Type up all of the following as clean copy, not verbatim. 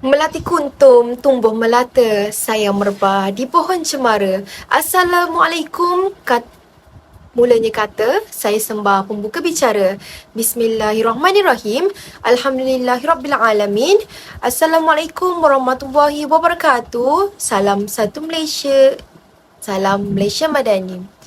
Melati kuntum, tumbuh melata, sayang merebah di pohon cemara. Assalamualaikum, mulanya kata, saya sembah pembuka bicara. Bismillahirrahmanirrahim. Alhamdulillahirrabbilalamin. Assalamualaikum warahmatullahi wabarakatuh. Salam satu Malaysia. Salam Malaysia Madani.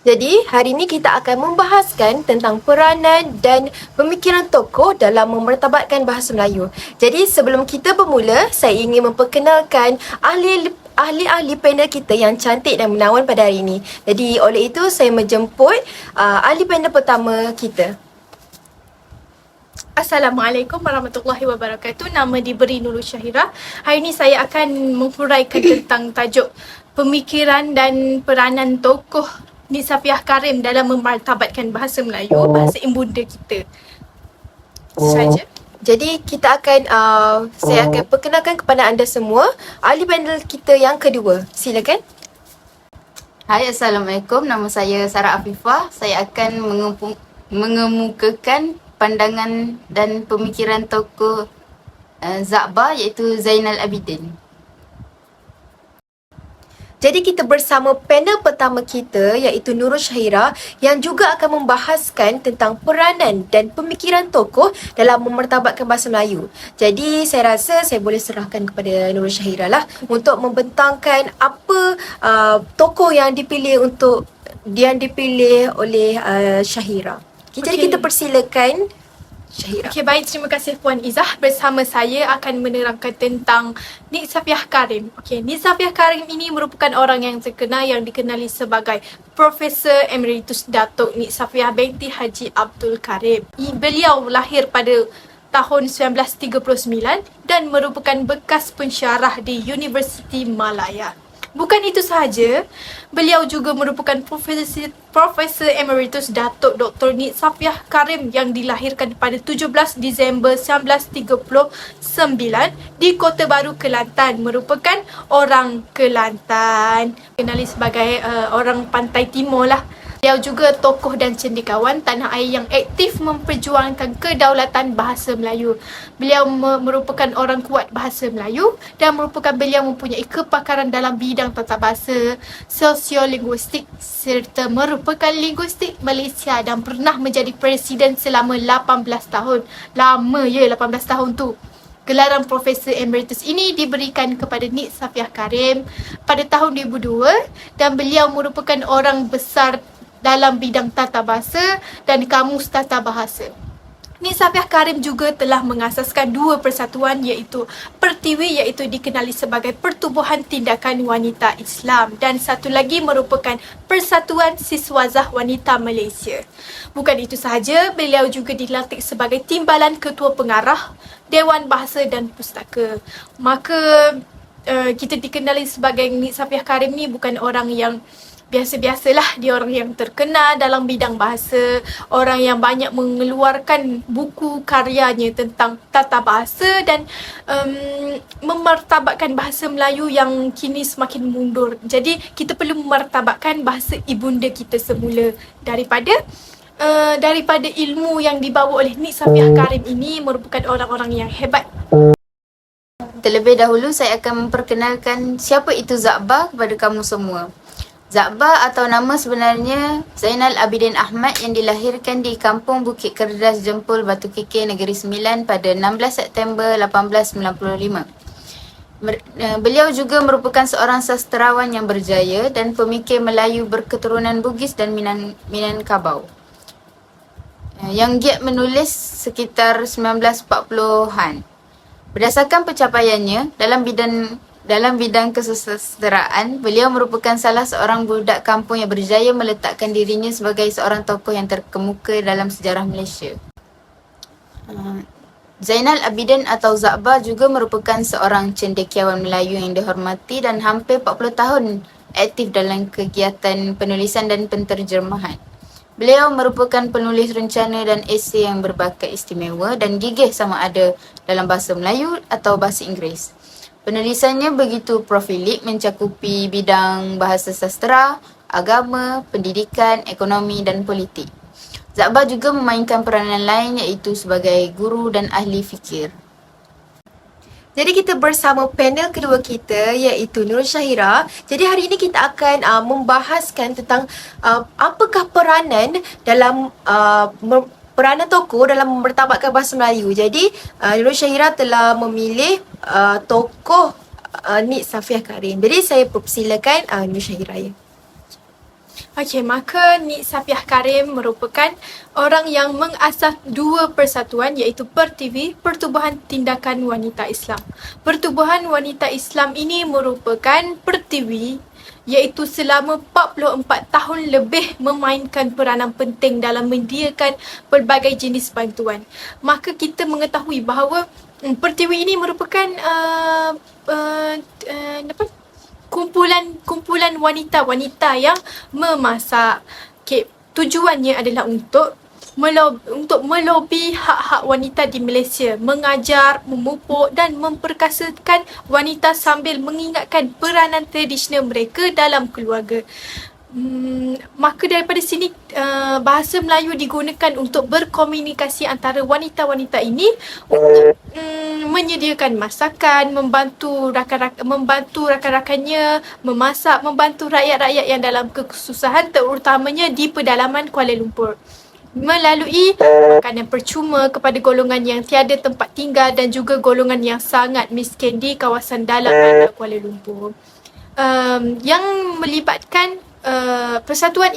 Jadi, hari ini kita akan membahaskan tentang peranan dan pemikiran tokoh dalam memertabatkan bahasa Melayu. Jadi, sebelum kita bermula, saya ingin memperkenalkan ahli-ahli panel kita yang cantik dan menawan pada hari ini. Jadi, oleh itu saya menjemput ahli panel pertama kita. Assalamualaikum warahmatullahi wabarakatuh. Nama diberi Nurul Syahira. Hari ini saya akan menghuraikan tentang tajuk pemikiran dan peranan tokoh Nik Safiah Karim dalam memartabatkan bahasa Melayu, bahasa ibunda kita. Saja. Jadi kita akan, saya akan perkenalkan kepada anda semua ahli panel kita yang kedua. Silakan. Hai, Assalamualaikum. Nama saya Sarah Afifah. Saya akan mengemukakan pandangan dan pemikiran tokoh Zakbar iaitu Zainal Abidin. Jadi kita bersama panel pertama kita iaitu Nurul Syahira yang juga akan membahaskan tentang peranan dan pemikiran tokoh dalam memertabatkan bahasa Melayu. Jadi saya rasa saya boleh serahkan kepada Nurul Syahira lah untuk membentangkan apa tokoh yang dipilih oleh Syahira. Jadi kita persilakan Syahira. Okey, baik. Terima kasih Puan Izzah. Bersama saya akan menerangkan tentang Nik Safiah Karim. Okey, Nik Safiah Karim ini merupakan orang yang terkenal yang dikenali sebagai Profesor Emeritus Datuk Nik Safiah binti Haji Abdul Karim. Beliau lahir pada tahun 1939 dan merupakan bekas pensyarah di Universiti Malaya. Bukan itu sahaja, beliau juga merupakan Profesor Emeritus Datuk Dr. Nik Safiah Karim yang dilahirkan pada 17 Disember 1939 di Kota Baru, Kelantan. Merupakan orang Kelantan. Kenali sebagai orang Pantai Timur lah. Beliau juga tokoh dan cendekiawan tanah air yang aktif memperjuangkan kedaulatan bahasa Melayu. Beliau merupakan orang kuat bahasa Melayu dan beliau mempunyai kepakaran dalam bidang tata bahasa, sosiolinguistik serta merupakan linguistik Malaysia dan pernah menjadi presiden selama 18 tahun. Lama 18 tahun tu. Gelaran Profesor Emeritus ini diberikan kepada Nik Safiah Karim pada tahun 2002 dan beliau merupakan orang besar dalam bidang tata bahasa dan kamus tata bahasa. Nik Safiah Karim juga telah mengasaskan dua persatuan iaitu Pertiwi iaitu dikenali sebagai Pertubuhan Tindakan Wanita Islam dan satu lagi merupakan Persatuan Siswazah Wanita Malaysia. Bukan itu sahaja, beliau juga dilantik sebagai Timbalan Ketua Pengarah Dewan Bahasa dan Pustaka. Maka kita dikenali sebagai Nik Safiah Karim ni bukan orang yang biasa-biasalah. Dia orang yang terkenal dalam bidang bahasa, orang yang banyak mengeluarkan buku karyanya tentang tata bahasa dan memartabatkan bahasa Melayu yang kini semakin mundur. Jadi kita perlu memartabatkan bahasa ibunda kita semula daripada ilmu yang dibawa oleh Nik Safiah Karim ini merupakan orang-orang yang hebat. Terlebih dahulu saya akan memperkenalkan siapa itu Zakbar kepada kamu semua. Zakbar atau nama sebenarnya Zainal Abidin Ahmad yang dilahirkan di Kampung Bukit Kerdas Jempol, Batu Kikir, Negeri Sembilan pada 16 September 1895. Beliau juga merupakan seorang sastrawan yang berjaya dan pemikir Melayu berketurunan Bugis dan Minangkabau yang giat menulis sekitar 1940-an. Berdasarkan pencapaiannya dalam bidang kesusastraan, beliau merupakan salah seorang budak kampung yang berjaya meletakkan dirinya sebagai seorang tokoh yang terkemuka dalam sejarah Malaysia. Zainal Abidin atau Zakbar juga merupakan seorang cendekiawan Melayu yang dihormati dan hampir 40 tahun aktif dalam kegiatan penulisan dan penterjemahan. Beliau merupakan penulis rencana dan esei yang berbakat istimewa dan gigih sama ada dalam bahasa Melayu atau bahasa Inggeris. Penulisannya begitu profilik, mencakupi bidang bahasa sastera, agama, pendidikan, ekonomi dan politik. Zakbar juga memainkan peranan lain iaitu sebagai guru dan ahli fikir. Jadi kita bersama panel kedua kita iaitu Nurul Syahira. Jadi hari ini kita akan membahaskan tentang apakah peranan dalam peranan tokoh dalam mertabatkan bahasa Melayu. Jadi Nurul Syahira telah memilih tokoh Nik Safiah Karim. Jadi saya persilakan Nurul Syahira ya. Okey, maka Nik Safiah Karim merupakan orang yang mengasas dua persatuan iaitu PERTIWI, Pertubuhan Tindakan Wanita Islam. Pertubuhan Wanita Islam ini merupakan PERTIWI iaitu selama 44 tahun lebih memainkan peranan penting dalam menyediakan pelbagai jenis bantuan. Maka kita mengetahui bahawa PERTIWI ini merupakan kumpulan wanita-wanita yang memasak. Okay, tujuannya adalah untuk melobi hak-hak wanita di Malaysia, mengajar, memupuk dan memperkasakan wanita sambil mengingatkan peranan tradisional mereka dalam keluarga. Maka daripada sini bahasa Melayu digunakan untuk berkomunikasi antara wanita-wanita ini untuk menyediakan masakan, membantu rakan-rakannya memasak, membantu rakyat-rakyat yang dalam kesusahan terutamanya di pedalaman Kuala Lumpur. Melalui makanan percuma kepada golongan yang tiada tempat tinggal dan juga golongan yang sangat miskin di kawasan dalam bandar Kuala Lumpur. Yang melibatkan persatuan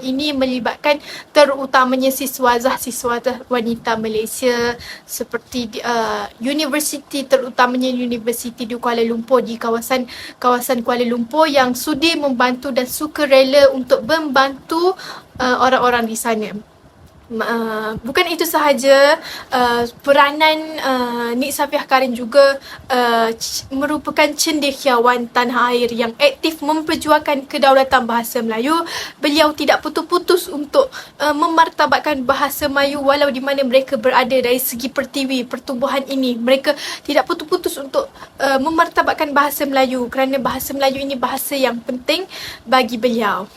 ini melibatkan terutamanya siswazah wanita Malaysia seperti universiti, terutamanya universiti di Kuala Lumpur, di kawasan Kuala Lumpur yang sudi membantu dan sukarela untuk membantu orang-orang di sana. Bukan itu sahaja, peranan Nik Safiah Karim juga merupakan cendekiawan tanah air yang aktif memperjuangkan kedaulatan bahasa Melayu. Beliau tidak putus-putus untuk memartabatkan bahasa Melayu walau di mana mereka berada dari segi PERTIWI, pertubuhan ini. Mereka tidak putus-putus untuk memartabatkan bahasa Melayu kerana bahasa Melayu ini bahasa yang penting bagi beliau.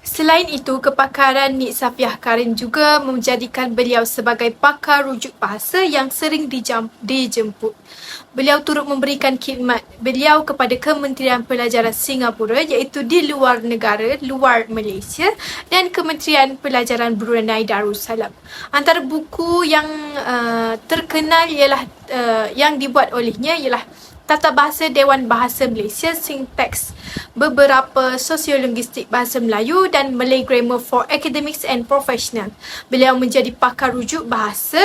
Selain itu, kepakaran Nik Safiah Karim juga menjadikan beliau sebagai pakar rujuk bahasa yang sering dijemput. Beliau turut memberikan khidmat beliau kepada Kementerian Pelajaran Singapura iaitu di luar negara, luar Malaysia, dan Kementerian Pelajaran Brunei Darussalam. Antara buku yang terkenal ialah yang dibuat olehnya ialah Tata Bahasa Dewan Bahasa Malaysia, Sinteks Beberapa Sosiolinguistik Bahasa Melayu dan Malay Grammar for Academics and Professional. Beliau menjadi pakar rujuk bahasa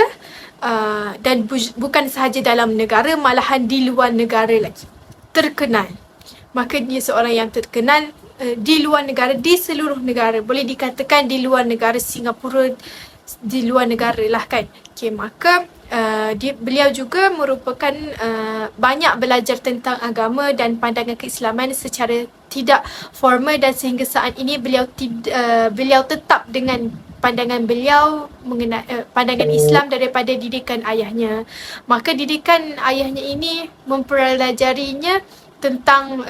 dan bukan sahaja dalam negara, malahan di luar negara lagi. Terkenal. Maka dia seorang yang terkenal di luar negara, di seluruh negara. Boleh dikatakan di luar negara Singapura, di luar negara lah kan. Okay, maka beliau juga merupakan banyak belajar tentang agama dan pandangan keislaman secara tidak formal, dan sehingga saat ini beliau tetap dengan pandangan beliau mengenai pandangan Islam daripada didikan ayahnya. Maka didikan ayahnya ini mempelajarinya tentang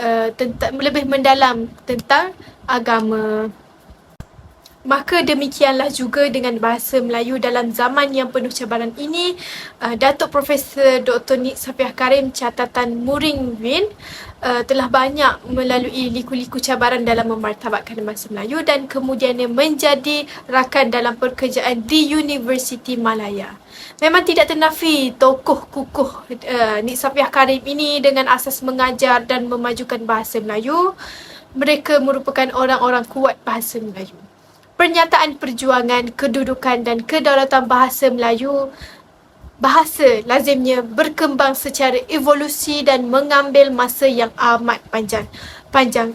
lebih mendalam tentang agama. Maka demikianlah juga dengan bahasa Melayu dalam zaman yang penuh cabaran ini. Datuk Profesor Dr. Nik Safiah Karim catatan Muring Win telah banyak melalui liku-liku cabaran dalam memartabatkan bahasa Melayu dan kemudiannya menjadi rakan dalam pekerjaan di Universiti Malaya. Memang tidak ternafi tokoh kukuh Nik Safiah Karim ini dengan asas mengajar dan memajukan bahasa Melayu. Mereka merupakan orang-orang kuat bahasa Melayu. Pernyataan perjuangan, kedudukan dan kedaulatan bahasa Melayu, bahasa lazimnya berkembang secara evolusi dan mengambil masa yang amat panjang.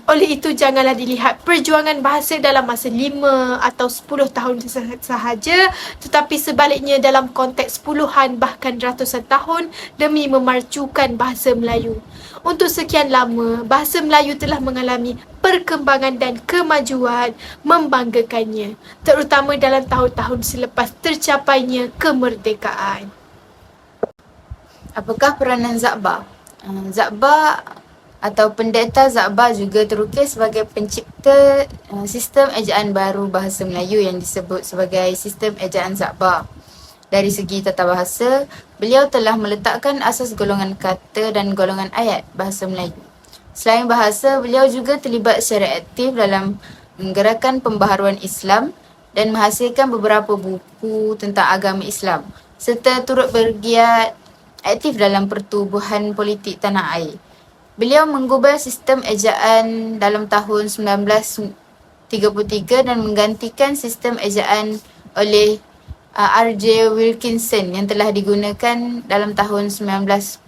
Oleh itu, janganlah dilihat perjuangan bahasa dalam masa 5 atau 10 tahun sahaja, tetapi sebaliknya dalam konteks puluhan bahkan ratusan tahun demi memajukan bahasa Melayu. Untuk sekian lama, bahasa Melayu telah mengalami perkembangan dan kemajuan membanggakannya, terutama dalam tahun-tahun selepas tercapainya kemerdekaan. Apakah peranan Zakbar? Zakbar atau pendeta Zakbar juga terukis sebagai pencipta sistem ejaan baru bahasa Melayu yang disebut sebagai sistem ejaan Zakbar. Dari segi tata bahasa, beliau telah meletakkan asas golongan kata dan golongan ayat bahasa Melayu. Selain bahasa, beliau juga terlibat secara aktif dalam gerakan pembaharuan Islam dan menghasilkan beberapa buku tentang agama Islam serta turut bergiat aktif dalam pertubuhan politik tanah air. Beliau menggubal sistem ejaan dalam tahun 1933 dan menggantikan sistem ejaan oleh R.J. Wilkinson yang telah digunakan dalam tahun 1914.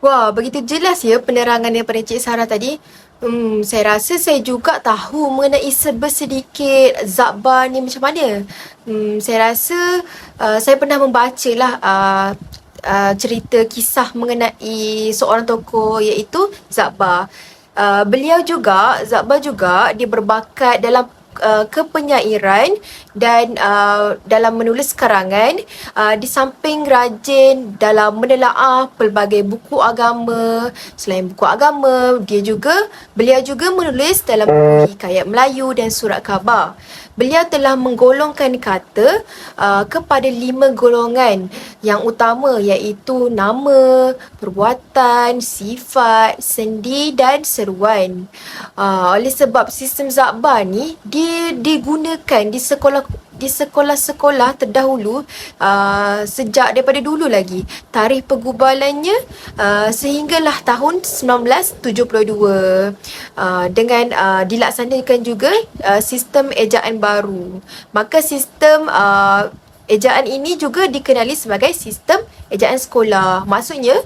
Wah, begitu jelas ya penerangan daripada Cik Sarah tadi. Saya rasa saya juga tahu mengenai sedikit Zakbar ni macam mana. Saya rasa saya pernah membaca lah cerita kisah mengenai seorang tokoh iaitu Zakbar. Zakbar juga dia berbakat dalam kepenyairan dan dalam menulis karangan, di samping rajin dalam menelaah pelbagai buku agama. Selain buku agama, beliau juga menulis dalam buku hikayat Melayu dan surat khabar. Beliau telah menggolongkan kata kepada 5 golongan yang utama iaitu nama, perbuatan, sifat, sendi dan seruan. Oleh sebab sistem Zakbar ni dia digunakan di sekolah-sekolah terdahulu sejak daripada dulu lagi. Tarikh pergubalannya sehinggalah tahun 1972 dengan dilaksanakan juga sistem ejaan baru. Maka sistem ejaan ini juga dikenali sebagai sistem ejaan sekolah. Maksudnya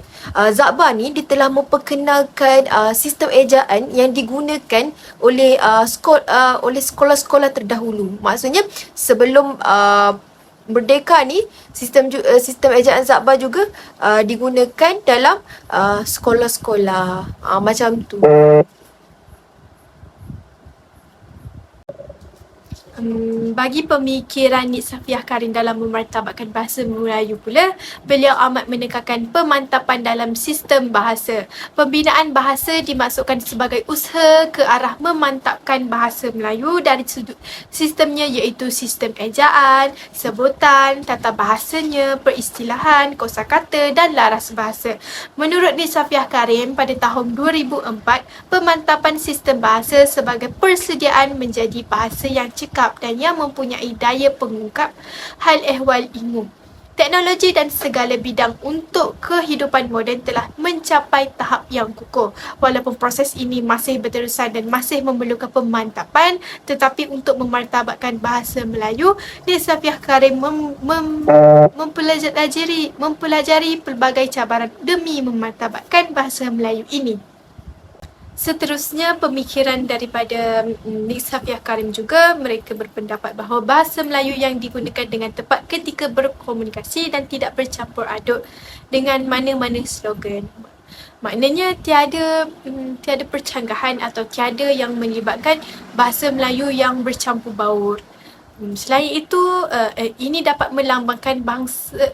Zakbar ni dia telah memperkenalkan sistem ejaan yang digunakan oleh sekolah-sekolah terdahulu. Maksudnya sebelum merdeka ni sistem ejaan Zakbar juga digunakan dalam sekolah-sekolah macam tu. Bagi pemikiran Nik Safiah Karim dalam memartabatkan bahasa Melayu pula, beliau amat menekankan pemantapan dalam sistem bahasa. Pembinaan bahasa dimaksudkan sebagai usaha ke arah memantapkan bahasa Melayu dari sudut sistemnya iaitu sistem ejaan, sebutan, tata bahasanya, peristilahan, kosakata dan laras bahasa. Menurut Nik Safiah Karim pada tahun 2004, pemantapan sistem bahasa sebagai persediaan menjadi bahasa yang cekap dan yang mempunyai daya pengungkap hal ehwal ilmu, teknologi dan segala bidang untuk kehidupan moden telah mencapai tahap yang kukuh. Walaupun proses ini masih berterusan dan masih memerlukan pemantapan, tetapi untuk memartabatkan bahasa Melayu, Nik Safiah Karim mempelajari pelbagai cabaran demi memartabatkan bahasa Melayu ini. Seterusnya, pemikiran daripada Nik Safiah Karim juga, mereka berpendapat bahawa bahasa Melayu yang digunakan dengan tepat ketika berkomunikasi dan tidak bercampur aduk dengan mana-mana slogan. Maknanya tiada percanggahan atau tiada yang melibatkan bahasa Melayu yang bercampur baur. Selain itu, ini dapat melambangkan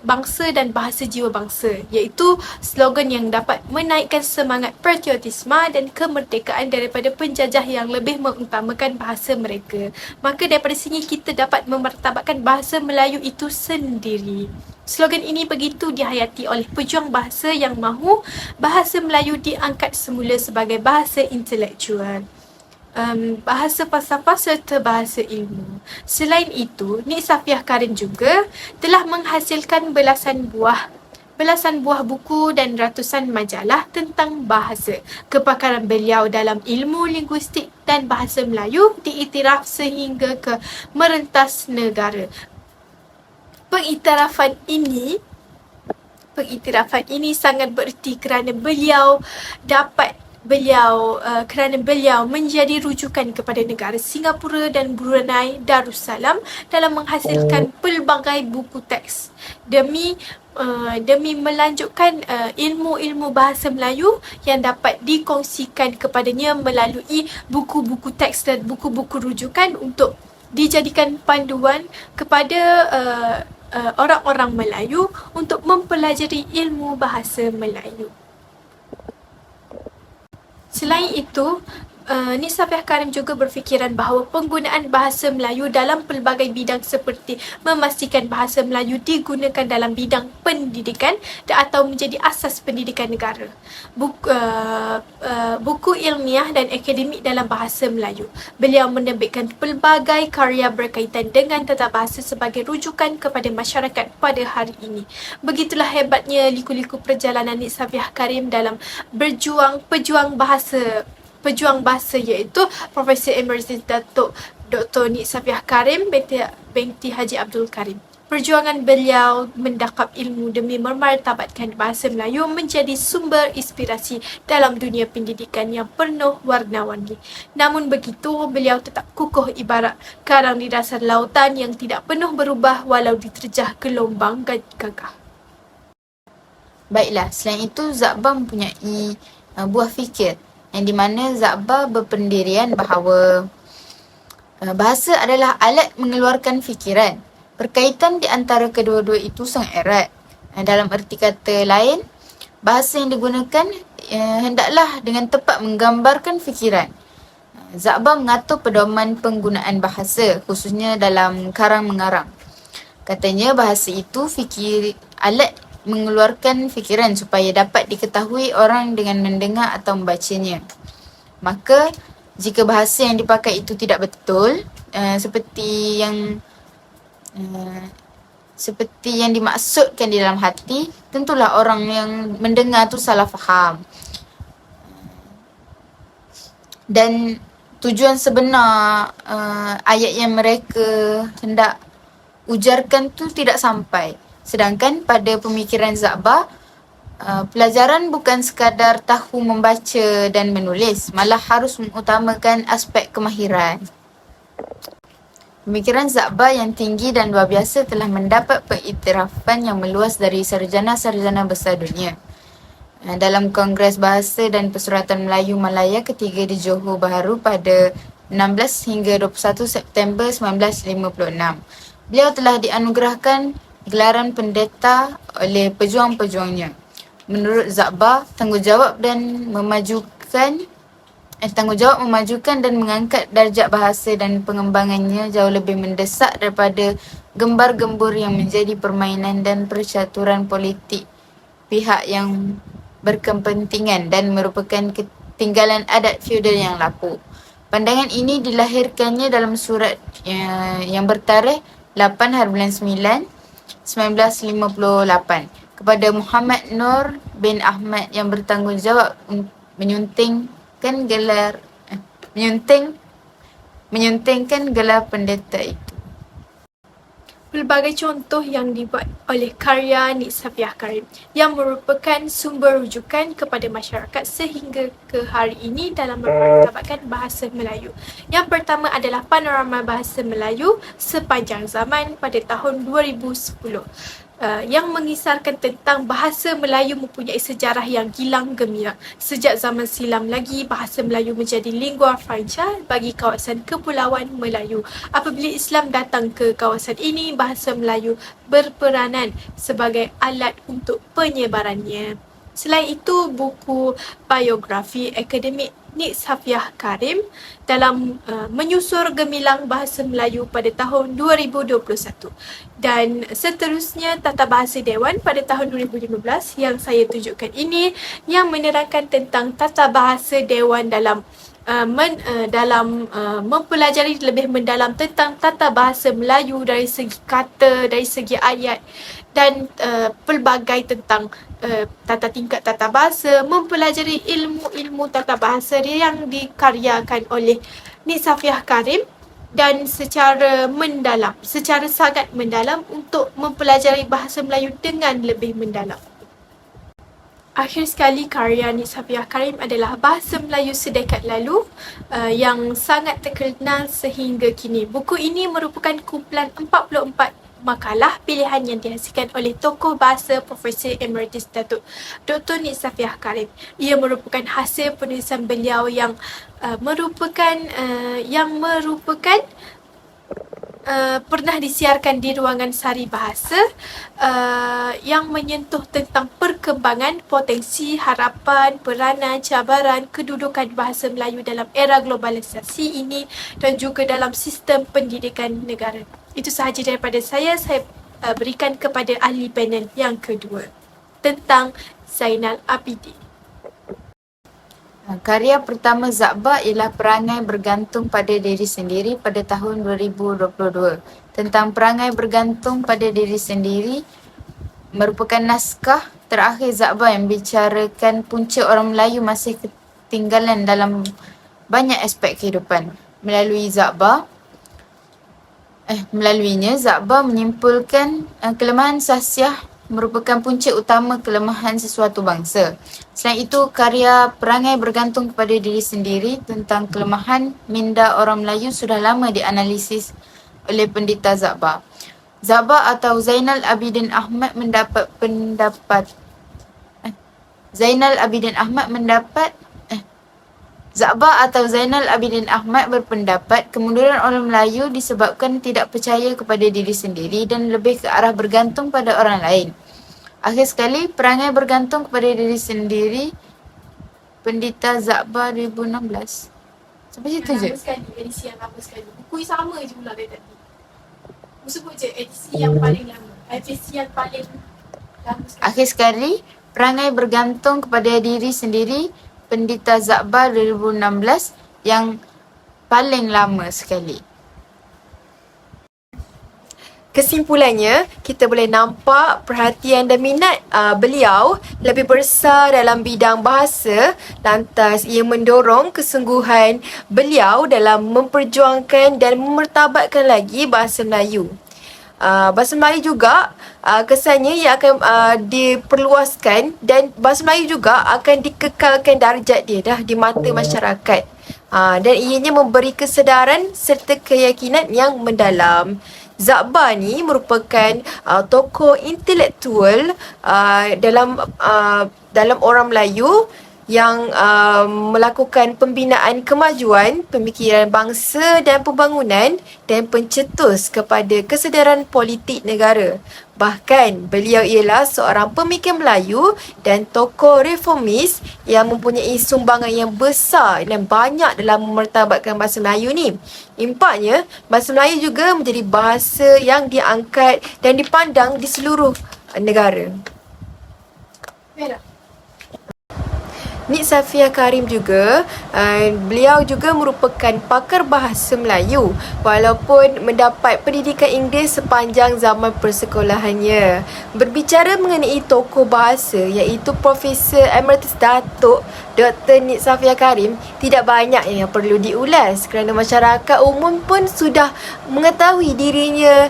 bangsa dan bahasa jiwa bangsa, iaitu slogan yang dapat menaikkan semangat patriotisme dan kemerdekaan daripada penjajah yang lebih mengutamakan bahasa mereka. Maka daripada sini kita dapat memartabatkan bahasa Melayu itu sendiri. Slogan ini begitu dihayati oleh pejuang bahasa yang mahu bahasa Melayu diangkat semula sebagai bahasa intelektual, bahasa falsafah serta bahasa ilmu. Selain itu, Nik Safiah Karim juga telah menghasilkan belasan buah buku dan ratusan majalah tentang bahasa. Kepakaran beliau dalam ilmu linguistik dan bahasa Melayu diiktiraf sehingga ke merentas negara. Pengiktirafan ini sangat bererti kerana beliau menjadi rujukan kepada negara Singapura dan Brunei Darussalam dalam menghasilkan pelbagai buku teks demi melanjutkan ilmu-ilmu bahasa Melayu yang dapat dikongsikan kepadanya melalui buku-buku teks dan buku-buku rujukan untuk dijadikan panduan kepada orang-orang Melayu untuk mempelajari ilmu bahasa Melayu. Selain itu, Nik Safiah Karim juga berfikiran bahawa penggunaan bahasa Melayu dalam pelbagai bidang seperti memastikan bahasa Melayu digunakan dalam bidang pendidikan atau menjadi asas pendidikan negara. Buku ilmiah dan akademik dalam bahasa Melayu. Beliau menerbitkan pelbagai karya berkaitan dengan tata bahasa sebagai rujukan kepada masyarakat pada hari ini. Begitulah hebatnya liku-liku perjalanan Nik Safiah Karim dalam pejuang bahasa iaitu Profesor Emeritus Datuk Dr. Nik Safiah Karim binti Haji Abdul Karim. Perjuangan beliau mendakap ilmu demi memartabatkan bahasa Melayu menjadi sumber inspirasi dalam dunia pendidikan yang penuh warna-warni. Namun begitu, beliau tetap kukuh ibarat karang di dasar lautan yang tidak penuh berubah walau diterjah gelombang gagah. Baiklah, selain itu Zakbar mempunyai buah fikir yang di mana Zakbar berpendirian bahawa bahasa adalah alat mengeluarkan fikiran. Perkaitan di antara kedua-dua itu sangat erat. Dalam erti kata lain, bahasa yang digunakan hendaklah dengan tepat menggambarkan fikiran. Zakbar mengatur pedoman penggunaan bahasa, khususnya dalam karang-mengarang. Katanya bahasa itu alat mengeluarkan fikiran supaya dapat diketahui orang dengan mendengar atau membacanya. Maka, jika bahasa yang dipakai itu tidak betul, seperti yang dimaksudkan di dalam hati, tentulah orang yang mendengar tu salah faham. Dan tujuan sebenar ayat yang mereka hendak ujarkan tu tidak sampai. Sedangkan pada pemikiran Zakbar, pelajaran bukan sekadar tahu membaca dan menulis, malah harus mengutamakan aspek kemahiran. Pemikiran Zakbar yang tinggi dan luar biasa telah mendapat pengiktirafan yang meluas dari sarjana-sarjana besar dunia. Dalam Kongres Bahasa dan Persuratan Melayu Malaya ketiga di Johor Bahru pada 16 hingga 21 September 1956, beliau telah dianugerahkan gelaran pendeta oleh pejuang-pejuangnya. Menurut Zakbar, tanggungjawab memajukan dan mengangkat darjat bahasa dan pengembangannya jauh lebih mendesak daripada gembar-gembur yang menjadi permainan dan percaturan politik pihak yang berkepentingan dan merupakan ketinggalan adat feudal yang lapuk. Pandangan ini dilahirkannya dalam surat yang bertarikh 8/9/1958 kepada Muhammad Nur bin Ahmad yang bertanggungjawab menyuntingkan gelar pendeta itu. Pelbagai contoh yang dibuat oleh karya Nik Safiah Karim yang merupakan sumber rujukan kepada masyarakat sehingga ke hari ini dalam memartabatkan bahasa Melayu. Yang pertama adalah Panorama Bahasa Melayu Sepanjang Zaman pada tahun 2010. Yang mengisarkan tentang bahasa Melayu mempunyai sejarah yang gilang gemilang. Sejak zaman silam lagi, bahasa Melayu menjadi lingua franca bagi kawasan Kepulauan Melayu. Apabila Islam datang ke kawasan ini, bahasa Melayu berperanan sebagai alat untuk penyebarannya. Selain itu, buku biografi akademik Nik Safiah Karim dalam menyusur gemilang bahasa Melayu pada tahun 2021 dan seterusnya Tata Bahasa Dewan pada tahun 2015 yang saya tunjukkan ini yang menerangkan tentang tata bahasa Dewan dalam mempelajari lebih mendalam tentang tata bahasa Melayu dari segi kata, dari segi ayat dan pelbagai tentang tata tingkat tata bahasa, mempelajari ilmu-ilmu tata bahasa yang dikaryakan oleh Nik Safiah Karim dan secara sangat mendalam untuk mempelajari bahasa Melayu dengan lebih mendalam. Akhir sekali, karya Nik Safiah Karim adalah Bahasa Melayu Sedekat Lalu yang sangat terkenal sehingga kini. Buku ini merupakan kumpulan 44 makalah pilihan yang dihasilkan oleh tokoh bahasa Profesor Emeritus Datuk Dr. Nik Safiah Karim. Ia merupakan hasil penulisan beliau yang merupakan pernah disiarkan di ruangan Sari Bahasa yang menyentuh tentang perkembangan, potensi, harapan, peranan, cabaran, kedudukan bahasa Melayu dalam era globalisasi ini dan juga dalam sistem pendidikan negara. Itu sahaja daripada saya berikan kepada ahli panel yang kedua tentang Zainal Abidin. Karya pertama Zakba ialah Perangai Bergantung pada Diri Sendiri pada tahun 2022. Tentang perangai bergantung pada diri sendiri merupakan naskah terakhir Zakba yang bicarakan punca orang Melayu masih ketinggalan dalam banyak aspek kehidupan. Melaluinya, Zakba menyimpulkan kelemahan sahsiah merupakan punca utama kelemahan sesuatu bangsa. Selain itu, karya Perangai Bergantung kepada Diri Sendiri tentang kelemahan minda orang Melayu sudah lama dianalisis oleh pendeta Zakba. Zakba atau Zainal Abidin Ahmad berpendapat kemunduran orang Melayu disebabkan tidak percaya kepada diri sendiri dan lebih ke arah bergantung pada orang lain. Akhir sekali, Perangai Bergantung kepada Diri Sendiri, Pendeta Zakba 2016. Sampai situ je. Lama sekali, edisi yang lama sekali. Buku yang sama je pula dari tadi. Sebut je edisi yang paling lama. Edisi yang paling lama sekali. Akhir sekali, Perangai Bergantung kepada Diri Sendiri, Pendeta Zakba 2016 yang paling lama sekali. Kesimpulannya, kita boleh nampak perhatian dan minat beliau lebih besar dalam bidang bahasa, lantas ia mendorong kesungguhan beliau dalam memperjuangkan dan memertabatkan lagi bahasa Melayu. Bahasa Melayu juga kesannya ia akan diperluaskan dan bahasa Melayu juga akan dikekalkan darjat dia dah di mata masyarakat. Dan ianya memberi kesedaran serta keyakinan yang mendalam. Zakba ni merupakan tokoh intelektual dalam orang Melayu yang melakukan pembinaan kemajuan, pemikiran bangsa dan pembangunan dan pencetus kepada kesedaran politik negara. Bahkan beliau ialah seorang pemikir Melayu dan tokoh reformis yang mempunyai sumbangan yang besar dan banyak dalam memertabatkan bahasa Melayu ni. Impaknya, bahasa Melayu juga menjadi bahasa yang diangkat dan dipandang di seluruh negara. Nik Safiah Karim juga, beliau juga merupakan pakar bahasa Melayu walaupun mendapat pendidikan Inggeris sepanjang zaman persekolahannya. Berbicara mengenai tokoh bahasa iaitu Profesor Emeritus Datuk Dr. Nik Safiah Karim, tidak banyak yang perlu diulas kerana masyarakat umum pun sudah mengetahui dirinya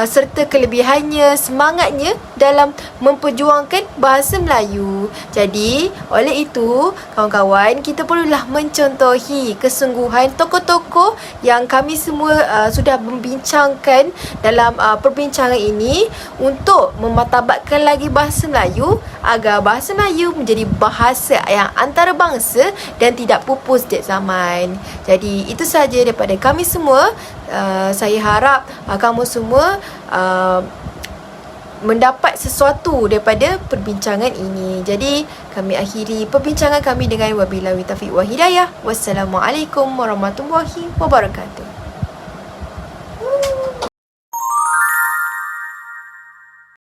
serta kelebihannya, semangatnya dalam memperjuangkan bahasa Melayu. Jadi, oleh itu, kawan-kawan, kita perlulah mencontohi kesungguhan tokoh-tokoh yang kami semua sudah membincangkan dalam perbincangan ini untuk memartabatkan lagi bahasa Melayu agar bahasa Melayu menjadi bahasa yang antarabangsa dan tidak pupus setiap zaman. Jadi itu sahaja daripada kami semua. Saya harap kamu semua mendapat sesuatu daripada perbincangan ini. Jadi kami akhiri perbincangan kami dengan wabillahi taufiq wa hidayah. Wassalamualaikum warahmatullahi wabarakatuh.